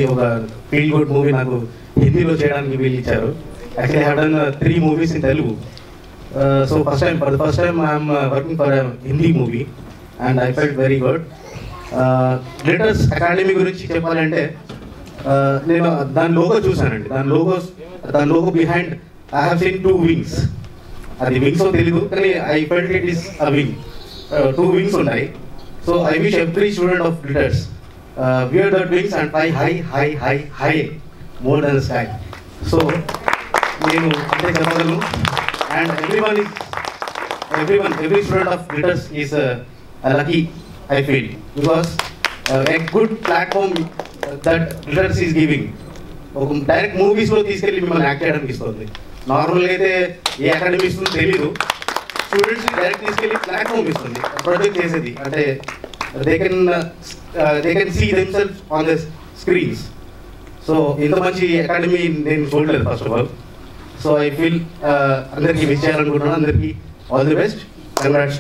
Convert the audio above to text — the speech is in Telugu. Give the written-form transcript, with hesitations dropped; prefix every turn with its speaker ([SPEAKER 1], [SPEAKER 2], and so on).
[SPEAKER 1] ఒక ఫీల్ గుడ్ మూవీ నాకు హిందీలో చేయడానికి వీలు ఇచ్చారు. Actually I have done 3 movies in Telugu. So for the first time I am working for a Hindi movie and I felt very good. Glitters Academy గురించి చెప్పాలంటే నేను దాని లోగో చూసానండి. దాని logo behind I have seen 2 wings. అది వింగ్స్ తెలీదు కానీ I felt it is a wing. 2 wings ఉన్నాయి. So I wish every student of glitters wear that wings and fly high more than the sky. So నేను అంటే చెప్పగలను. And every student of glitters is lucky, I feel, because a good platform that glitters is giving. Direct మూవీస్లో తీసుకెళ్ళి మిమ్మల్ని యాక్ట్ చేయడానికి ఇస్తుంది. నార్మల్గా అయితే ఏ అకాడమీ ఇస్తుందో తెలీదు. స్టూడెంట్స్ని డైరెక్ట్ తీసుకెళ్ళి ప్లాట్ఫామ్ ఇస్తుంది ప్రొజెక్ట్ చేసేది. అంటే they can see themselves on the screens. So ఇంత మంచి అకాడమీ నేను చూడలేదు first of all. So I feel అందరికీ విష్ చేయాలనుకుంటున్నాను. అందరికీ ఆల్ ది బెస్ట్. కంగ్రాట్స్.